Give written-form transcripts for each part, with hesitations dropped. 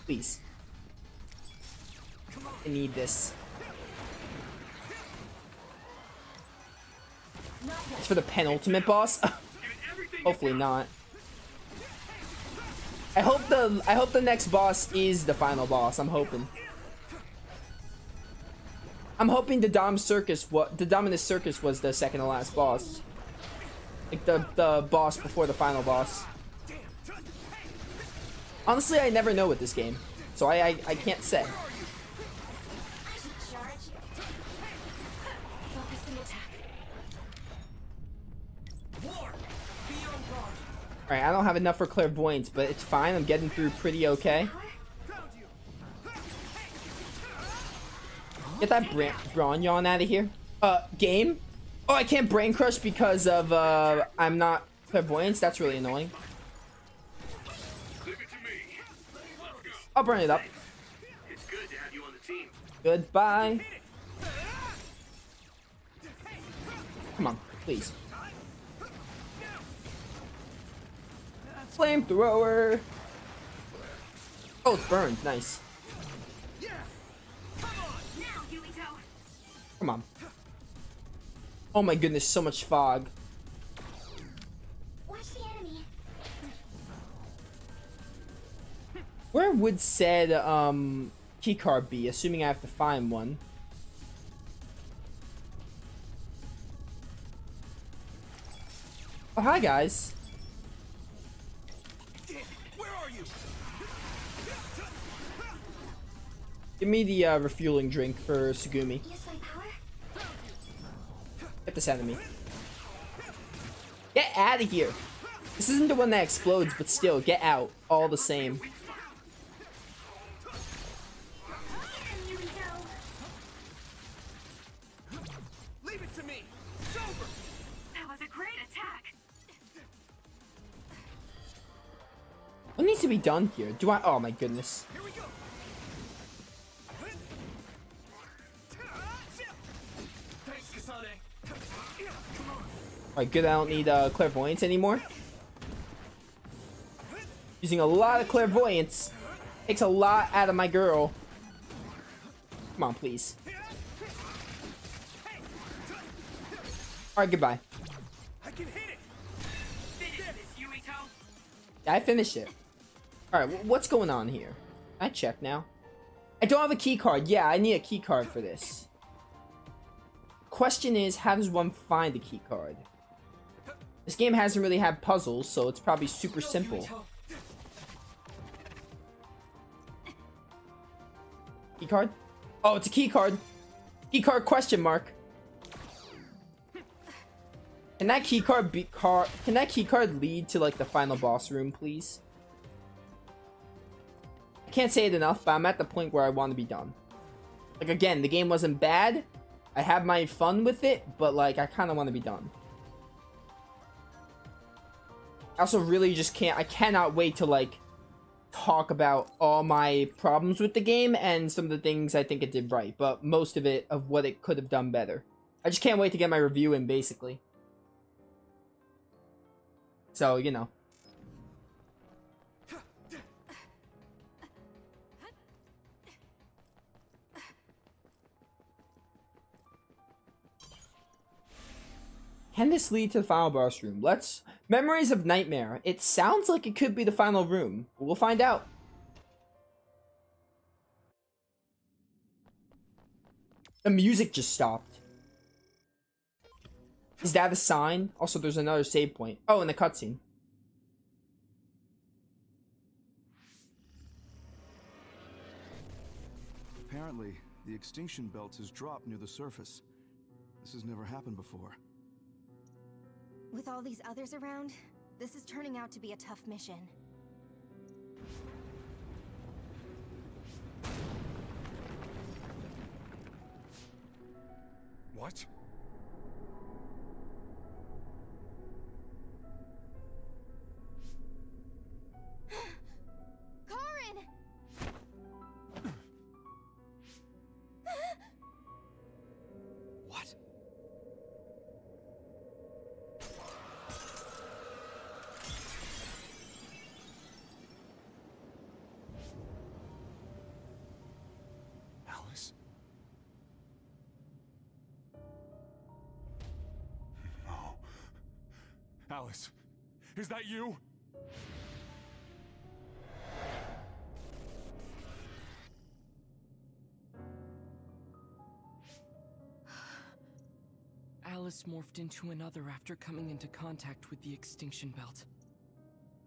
Please. I need this. It's for the penultimate boss. Hopefully not. I hope the next boss is the final boss. I'm hoping. I'm hoping the Dominus Circus was the second to last boss. Like the boss before the final boss. Honestly, I never know with this game, so I can't say. Alright, I don't have enough for clairvoyance, but it's fine. I'm getting through pretty okay. Get that brawn yawn out of here. Game? Oh, I can't brain crush because of, I'm not clairvoyance. That's really annoying. I'll burn it up. It's good to have you on the team. Goodbye. Come on, please. Flamethrower. Oh, it's burned. Nice. Come on. Oh my goodness, so much fog. Watch the enemy. Where would said keycard be, assuming I have to find one? Oh, hi guys. Where are you? Give me the refueling drink for Sugumi. Use my power. Get this enemy. Get out of here. This isn't the one that explodes, but still, get out. All the same. Leave it to me. It's over. That was a great attack. What needs to be done here? Do I? Oh my goodness. Here we go. Thanks, Kasane. Alright, good. I don't need clairvoyance anymore. Using a lot of clairvoyance. Takes a lot out of my girl. Come on, please. Alright, goodbye. I can hit it. Finish this, Yuito. Yeah, I finished it. Alright, what's going on here? I check now. I don't have a key card. Yeah, I need a key card for this. Question is, how does one find a key card? This game hasn't really had puzzles, so it's probably super simple. Key card? Oh, it's a key card. Key card question mark. Can that key card lead to like the final boss room, please? I can't say it enough, but I'm at the point where I want to be done. Like again, the game wasn't bad. I had my fun with it, but like I kind of want to be done. I also really just can't. I cannot wait to like talk about all my problems with the game and some of the things I think it did right, but most of it of what it could have done better. I just can't wait to get my review in, basically. So, you know. Can this lead to the final boss room? Let's... Memories of Nightmare. It sounds like it could be the final room. We'll find out. The music just stopped. Is that a sign? Also, there's another save point. Oh, and the cutscene. Apparently, the extinction belt has dropped near the surface. This has never happened before. With all these others around, this is turning out to be a tough mission. What? Karin! What? Alice, is that you? Alice morphed into another after coming into contact with the extinction belt.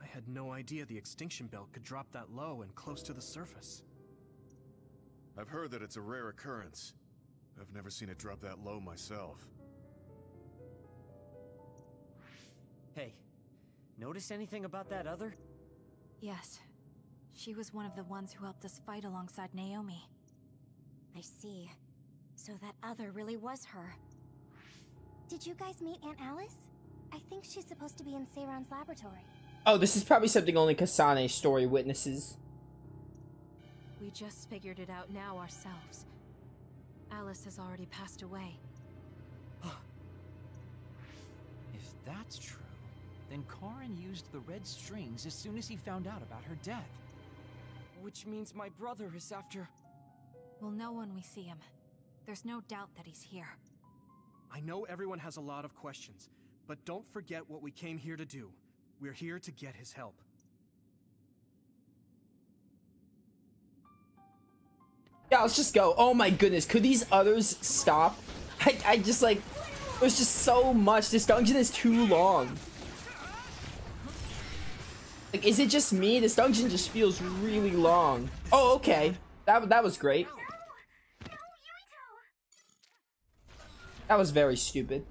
I had no idea the extinction belt could drop that low and close to the surface. I've heard that it's a rare occurrence. I've never seen it drop that low myself. Hey, notice anything about that other? Yes. She was one of the ones who helped us fight alongside Naomi. I see. So that other really was her. Did you guys meet Aunt Alice? I think she's supposed to be in Seiron's laboratory. Oh, this is probably something only Kasane's story witnesses. We just figured it out now ourselves. Alice has already passed away. If that's true, then Karin used the red strings as soon as he found out about her death. Which means my brother is after... We'll know when we see him. There's no doubt that he's here. I know everyone has a lot of questions, but don't forget what we came here to do. We're here to get his help. Yeah, let's just go. Oh my goodness, could these others stop? I just like, there's just so much. This dungeon is too long. Like, is it just me? This dungeon just feels really long. Oh, okay. That was great. That was very stupid.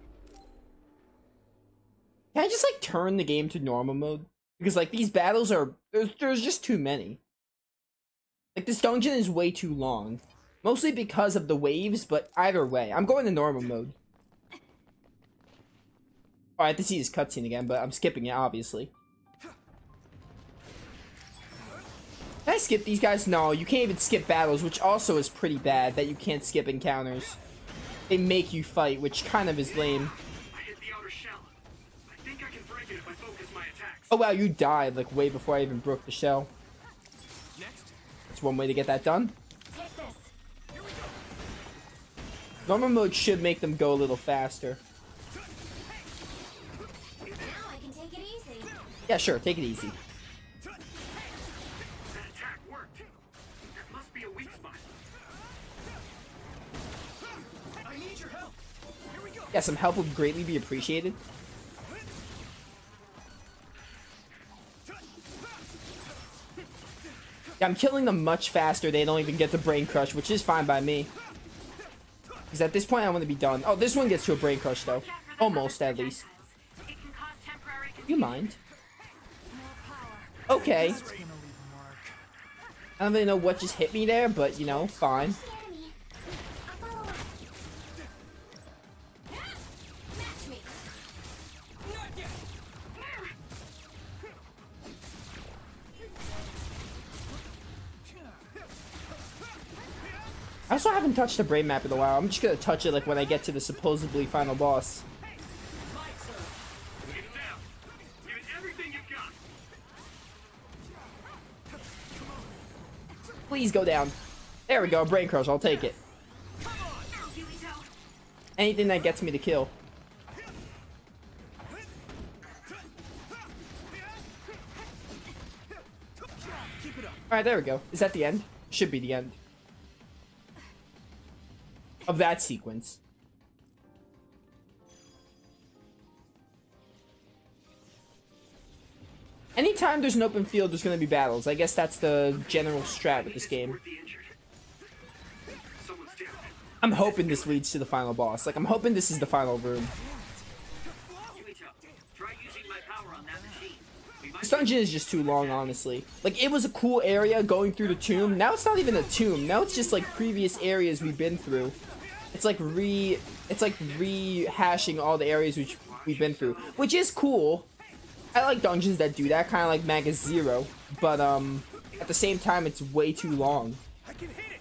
Can I just like turn the game to normal mode? Because like these battles are, there's just too many. Like this dungeon is way too long. Mostly because of the waves, but either way. I'm going to normal mode. Oh, I have to see this cutscene again, but I'm skipping it, obviously. Can I skip these guys? No, you can't even skip battles, which also is pretty bad that you can't skip encounters. They make you fight, which kind of is lame. I hit the outer shell. I think I can break it if I focus my attacks. Oh wow, you died like way before I even broke the shell. Next. That's one way to get that done. Take this. Here we go. Normal mode should make them go a little faster. Now I can take it easy. Yeah, sure, take it easy. That attack worked. There must be a weak spot. I need your help. Here we go. Yeah, some help would greatly be appreciated. Yeah, I'm killing them much faster. They don't even get the brain crush, which is fine by me. Because at this point, I want to be done. Oh, this one gets to a brain crush, though. Almost, at least. It can cause temporary You mind? Okay. I don't really know what just hit me there, but, you know, fine. Enemy. I'll follow up. Match me. I also haven't touched a brain map in a while. I'm just gonna touch it like when I get to the supposedly final boss. Get it down. Give it everything you've got. Please go down. There we go, brain crush, I'll take it. Yuito. Anything that gets me to kill. Alright, there we go. Is that the end? Should be the end. Of that sequence. Anytime there's an open field, there's gonna be battles. I guess that's the general strat with this game. Worth the injured. Someone's down. I'm hoping this leads to the final boss. Like, I'm hoping this is the final room. Yuito, try using my power on that machine. We might This dungeon is just too long, honestly. Like, it was a cool area going through the tomb. Now it's not even a tomb. Now it's just, like, previous areas we've been through. It's like rehashing all the areas which we've been through. Which is cool. I like dungeons that do that, kind of like Magus Zero. But, at the same time, it's way too long. I can hit it.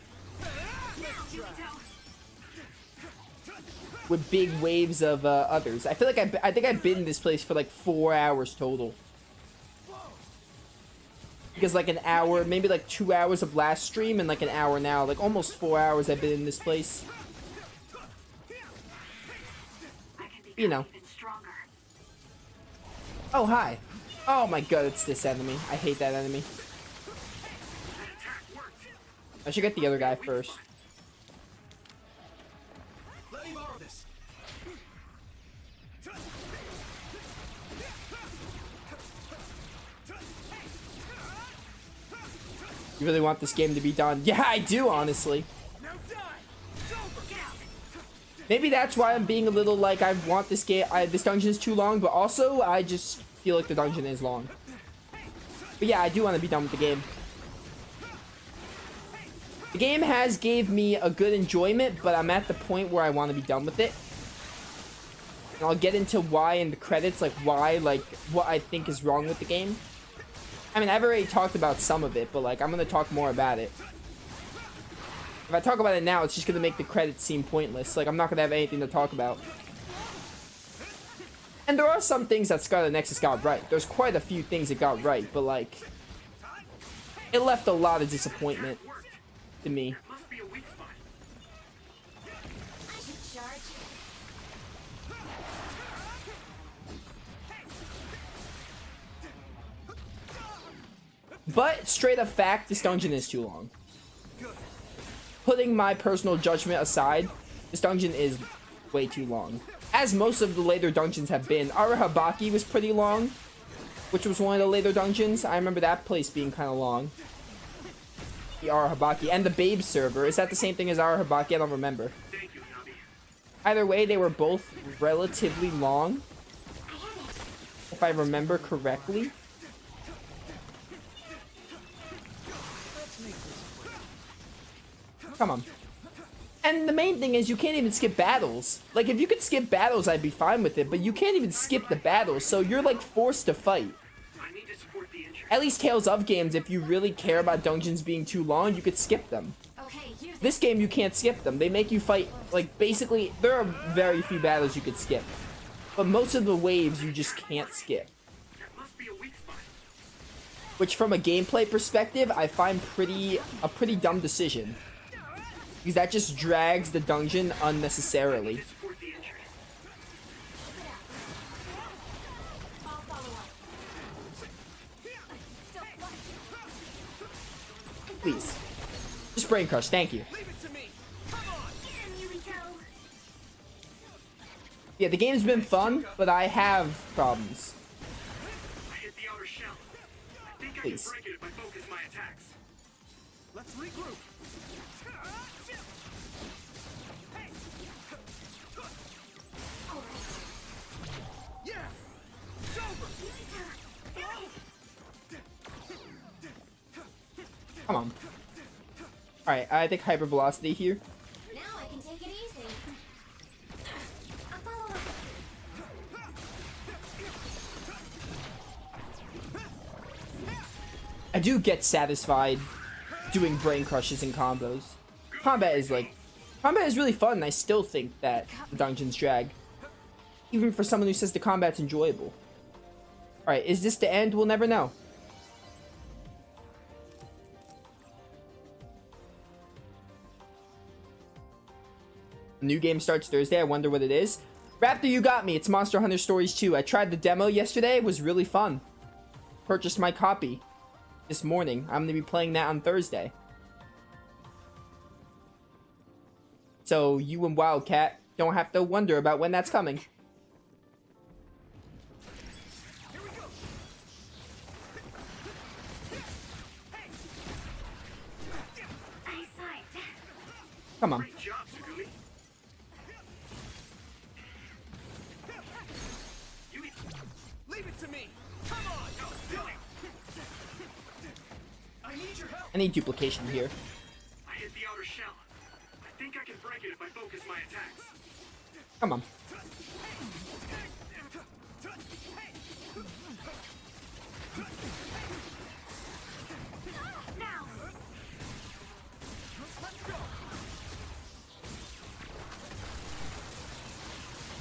With big waves of, others. I feel like I think I've been in this place for, like, 4 hours total. Because, like, an hour, maybe, like, 2 hours of last stream and, like, an hour now. Like, almost 4 hours I've been in this place. You know. even stronger. Oh, hi. Oh my god, it's this enemy. I hate that enemy. I should get the other guy first. Let me borrow this. You really want this game to be done? Yeah, I do, honestly. Maybe that's why I'm being a little like, I want this game, this dungeon is too long, but also I just feel like the dungeon is long. But yeah, I do want to be done with the game. The game has gave me a good enjoyment, but I'm at the point where I want to be done with it. And I'll get into why in the credits, like why, like what I think is wrong with the game. I mean, I've already talked about some of it, but like I'm going to talk more about it. If I talk about it now, it's just going to make the credits seem pointless. Like, I'm not going to have anything to talk about. And there are some things that Scarlet Nexus got right. There's quite a few things it got right, but, like, it left a lot of disappointment to me. But, straight up fact, this dungeon is too long. Putting my personal judgment aside, this dungeon is way too long. As most of the later dungeons have been. Arahabaki was pretty long, which was one of the later dungeons. I remember that place being kind of long. The Arahabaki. And the Babe server. Is that the same thing as Arahabaki? I don't remember. Either way, they were both relatively long, if I remember correctly. Come on. And the main thing is you can't even skip battles. Like, if you could skip battles, I'd be fine with it, but you can't even skip the battles, so you're, like, forced to fight. At least Tales of games, if you really care about dungeons being too long, you could skip them. This game, you can't skip them. They make you fight, like, basically, there are very few battles you could skip. But most of the waves, you just can't skip. Which, from a gameplay perspective, I find a pretty dumb decision. Because that just drags the dungeon unnecessarily. Please. Just brain crush, thank you. Yeah, the game's been fun, but I have problems. Please. Let's regroup. Come on. Alright, I think hyper velocity here. Now I can take it easy. I do get satisfied doing brain crushes and combos. Combat is really fun, and I still think that the dungeons drag. Even for someone who says the combat's enjoyable. Alright, is this the end? We'll never know. New game starts Thursday. I wonder what it is. Raptor, you got me. It's Monster Hunter Stories 2. I tried the demo yesterday. It was really fun. Purchased my copy this morning. I'm going to be playing that on Thursday. So you and Wildcat don't have to wonder about when that's coming. Come on. I need duplication here. I hit the outer shell. I think I can break it if I focus my attacks. Come on.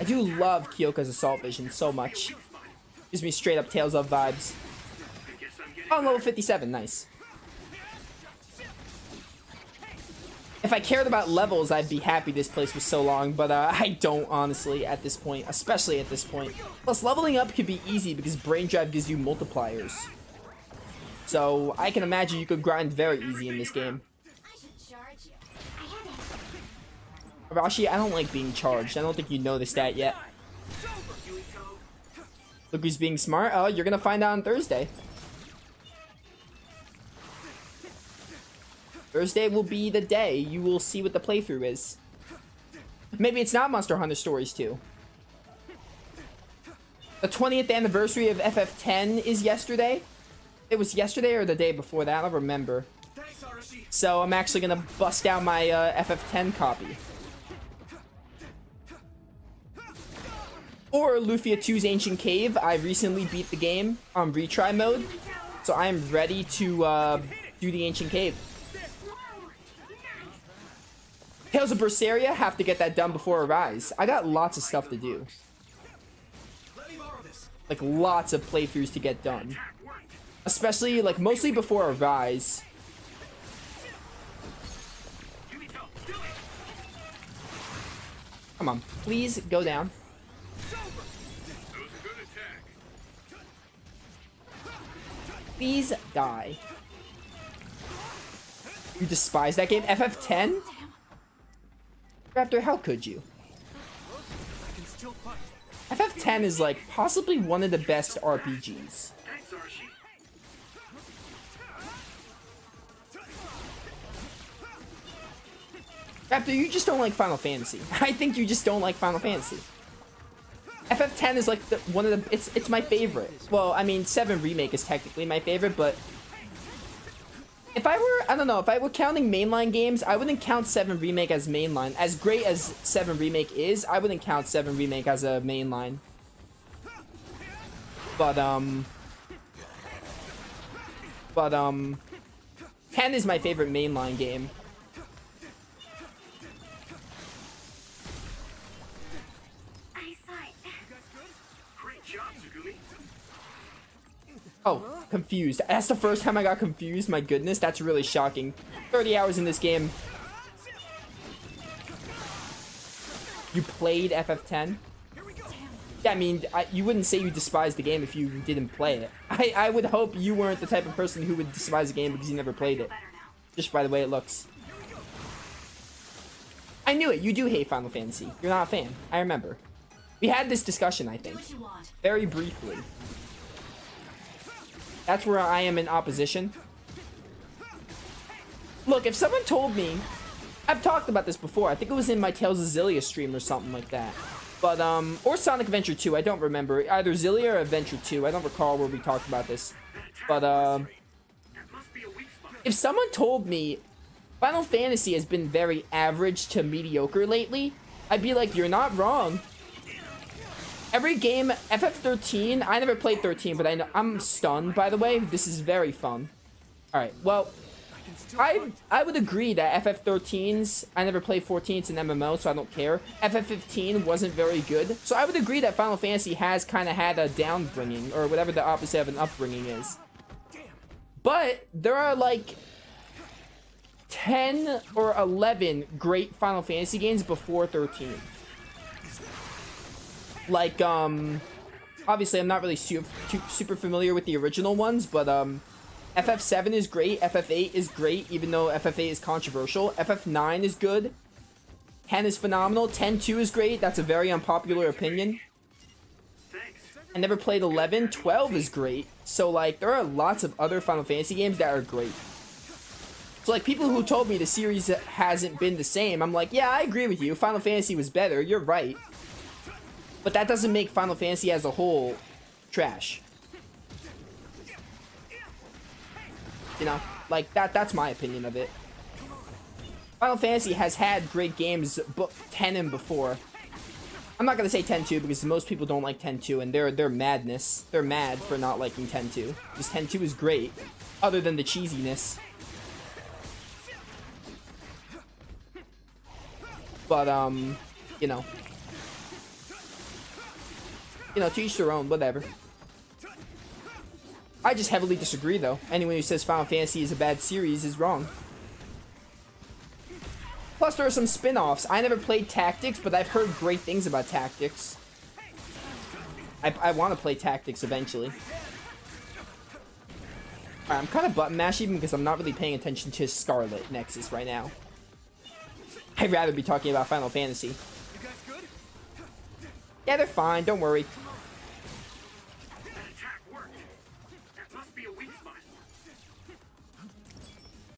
I do love Kyoka's assault vision so much. Gives me straight up Tales of vibes. Oh, level 57, nice. If I cared about levels, I'd be happy this place was so long, but I don't, honestly, at this point. Especially at this point. Plus, leveling up could be easy because Brain Drive gives you multipliers. So, I can imagine you could grind very easy in this game. Arashi, I don't like being charged. I don't think you noticed that yet. Look who's being smart. Oh, you're gonna find out on Thursday. Thursday will be the day you will see what the playthrough is. Maybe it's not Monster Hunter Stories 2. The 20th anniversary of FF10 is yesterday. It was yesterday or the day before that, I don't remember. So I'm actually gonna bust down my FF10 copy. Or Lufia 2's Ancient Cave. I recently beat the game on retry mode, so I am ready to do the Ancient Cave. Tales of Berseria, have to get that done before Arise. I got lots of stuff to do. Like, lots of playthroughs to get done. Especially, like, mostly before Arise. Come on, please go down. Please die. You despise that game? FF10? Raptor, how could you? FF10 is like possibly one of the best RPGs. Raptor, you just don't like Final Fantasy. I think you just don't like Final Fantasy. FF10 is like one of the it's my favorite. Well, I mean 7 Remake is technically my favorite, but if I were counting mainline games, I wouldn't count 7 Remake as mainline. As great as 7 Remake is, I wouldn't count 7 Remake as a mainline. But 10 is my favorite mainline game. Oh, confused. That's the first time I got confused. My goodness, that's really shocking. 30 hours in this game. You played FF10? Yeah, I mean, you wouldn't say you despise the game if you didn't play it. I would hope you weren't the type of person who would despise a game because you never played it. Just by the way it looks. I knew it. You do hate Final Fantasy. You're not a fan. I remember. We had this discussion, I think. Very briefly. That's where I am in opposition. Look, if someone told me... I've talked about this before. I think it was in my Tales of Xillia stream or something like that. But, or Sonic Adventure 2. I don't remember. Either Xillia or Adventure 2. I don't recall where we talked about this. But, if someone told me Final Fantasy has been very average to mediocre lately, I'd be like, you're not wrong. Every game, FF13, I never played 13, but I'm stunned, by the way. This is very fun. Alright, well, I would agree that FF13's, I never played 14, it's an MMO, so I don't care. FF15 wasn't very good. So I would agree that Final Fantasy has kind of had a downbringing, or whatever the opposite of an upbringing is. But there are like 10 or 11 great Final Fantasy games before 13. Like, obviously I'm not really super familiar with the original ones, but, FF7 is great, FF8 is great, even though FF8 is controversial. FF9 is good. 10 is phenomenal. 10-2 is great. That's a very unpopular opinion. I never played 11. 12 is great. So, like, there are lots of other Final Fantasy games that are great. So, like, people who told me the series hasn't been the same, I'm like, yeah, I agree with you. Final Fantasy was better. You're right. But that doesn't make Final Fantasy as a whole trash. You know, like, that's my opinion of it. Final Fantasy has had great games, 10 and before. I'm not gonna say 10-2 because most people don't like 10-2, and they're madness. They're mad for not liking 10-2. Because 10-2 is great, other than the cheesiness. But, you know. You know, to each their own, whatever. I just heavily disagree, though. Anyone who says Final Fantasy is a bad series is wrong. Plus, there are some spin-offs. I never played Tactics, but I've heard great things about Tactics. I want to play Tactics eventually. Alright, I'm kind of button mashing because I'm not really paying attention to Scarlet Nexus right now. I'd rather be talking about Final Fantasy. You guys good? Yeah, they're fine. Don't worry.